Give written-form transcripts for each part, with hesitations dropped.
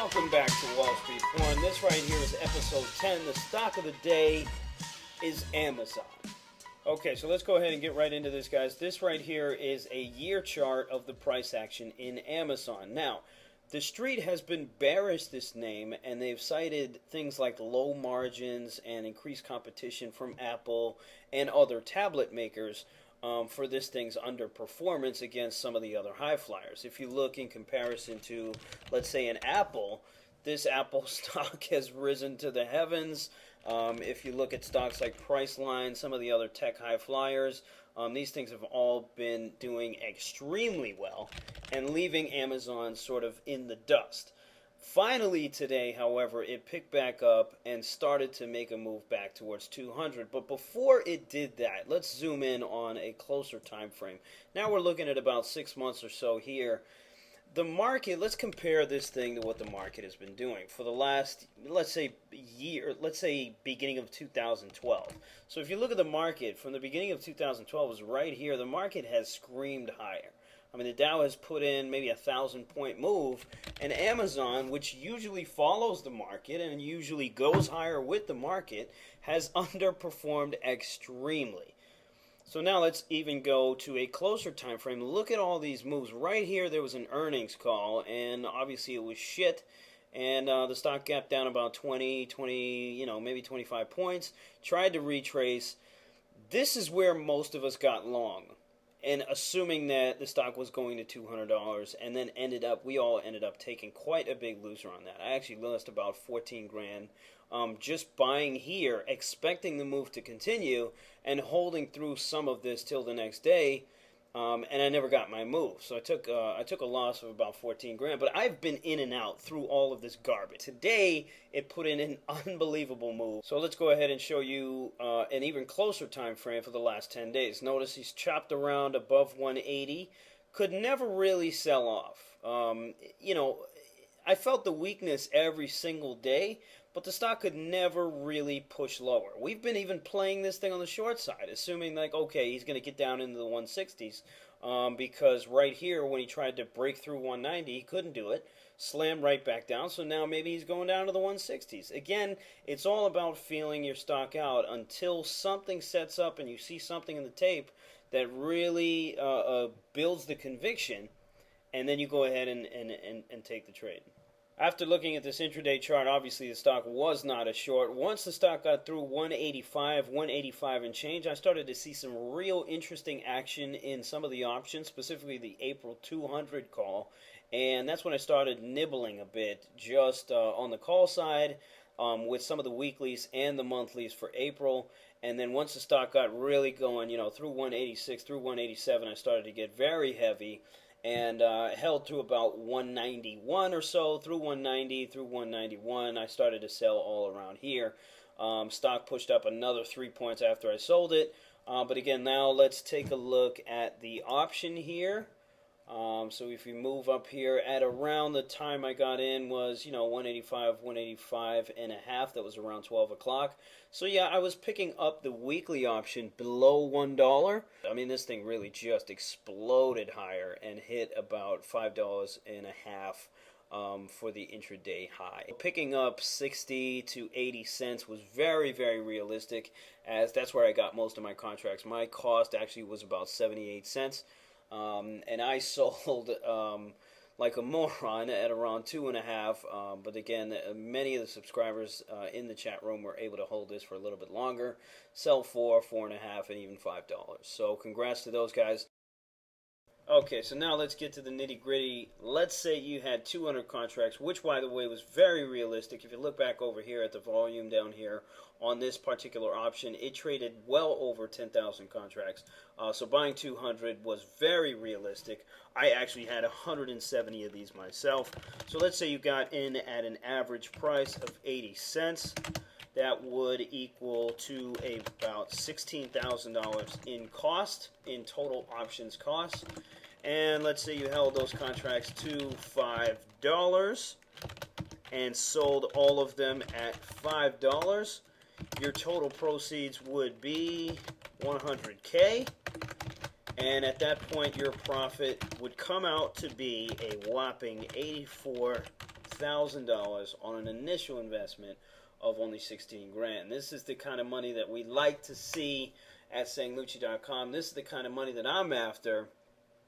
Welcome back to Wall Street Porn. This right here is episode 10. The stock of the day is Amazon. Okay, so let's go ahead and get right into this, guys. This right here is a year chart of the price action in Amazon. Now, the street has been bearish this name, and they've cited things like low margins and increased competition from Apple and other tablet makers for this thing's underperformance against some of the other high flyers. If you look in comparison to, let's say, an Apple, this Apple stock has risen to the heavens. If you look at stocks like Priceline, some of the other tech high flyers, these things have all been doing extremely well and leaving Amazon sort of in the dust. Finally today, however, it picked back up and started to make a move back towards 200. But before it did that, let's zoom in on a closer time frame. Now we're looking at about 6 months or so here. The market, let's compare this thing to what the market has been doing for the last, let's say, year, let's say beginning of 2012. So if you look at the market from the beginning of 2012, was right here, the market has screamed higher. I mean, the Dow has put in maybe 1,000-point move, and Amazon, which usually follows the market and usually goes higher with the market, has underperformed extremely. So now let's even go to a closer time frame. Look at all these moves. Right here, there was an earnings call, and obviously it was shit. And the stock gapped down about 20, maybe 25 points. Tried to retrace. This is where most of us got long. And assuming that the stock was going to $200, and then we all ended up taking quite a big loser on that. I actually lost about 14 grand just buying here, expecting the move to continue, and holding through some of this till the next day. And I never got my move, so I took a loss of about 14 grand. But I've been in and out through all of this garbage. Today, it put in an unbelievable move. So let's go ahead and show you an even closer time frame for the last 10 days. Notice he's chopped around above 180. Could never really sell off. I felt the weakness every single day, but the stock could never really push lower. We've been even playing this thing on the short side, assuming like, okay, he's going to get down into the 160s, because right here, when he tried to break through 190, he couldn't do it, slammed right back down, so now maybe he's going down to the 160s. Again, it's all about feeling your stock out until something sets up and you see something in the tape that really builds the conviction, and then you go ahead and take the trade. After looking at this intraday chart, obviously the stock was not a short. Once the stock got through 185 and change, I started to see some real interesting action in some of the options, specifically the April 200 call. And that's when I started nibbling a bit just on the call side with some of the weeklies and the monthlies for April. And then once the stock got really going, through 186, through 187, I started to get very heavy. And held through about 191 or so, through 190, through 191. I started to sell all around here. Stock pushed up another 3 points after I sold it. But again, now let's take a look at the option here. So if we move up here, at around the time I got in was, 185 and a half. That was around 12 o'clock. So yeah, I was picking up the weekly option below $1. I mean, this thing really just exploded higher and hit about $5 and a half for the intraday high. Picking up 60 to 80 cents was very, very realistic, as that's where I got most of my contracts. My cost actually was about 78 cents. And I sold like a moron at around 2.5. But again, many of the subscribers in the chat room were able to hold this for a little bit longer, sell 4.5, and even $5. So congrats to those guys. Okay, so now let's get to the nitty-gritty. Let's say you had 200 contracts, which, by the way, was very realistic. If you look back over here at the volume down here on this particular option, it traded well over 10,000 contracts. So buying 200 was very realistic. I actually had 170 of these myself. So let's say you got in at an average price of 80 cents. That would equal to about $16,000 in cost, in total options cost. And let's say you held those contracts to $5 and sold all of them at $5. Your total proceeds would be $100K. And at that point, your profit would come out to be a whopping $2,000 on an initial investment of only 16 grand. This is the kind of money that we like to see at sayinglucci.com. This is the kind of money that I'm after.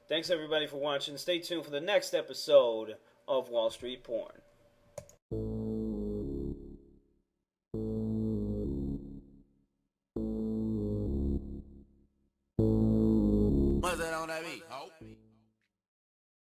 Thanks everybody for watching. Stay tuned for the next episode of Wall Street Porn.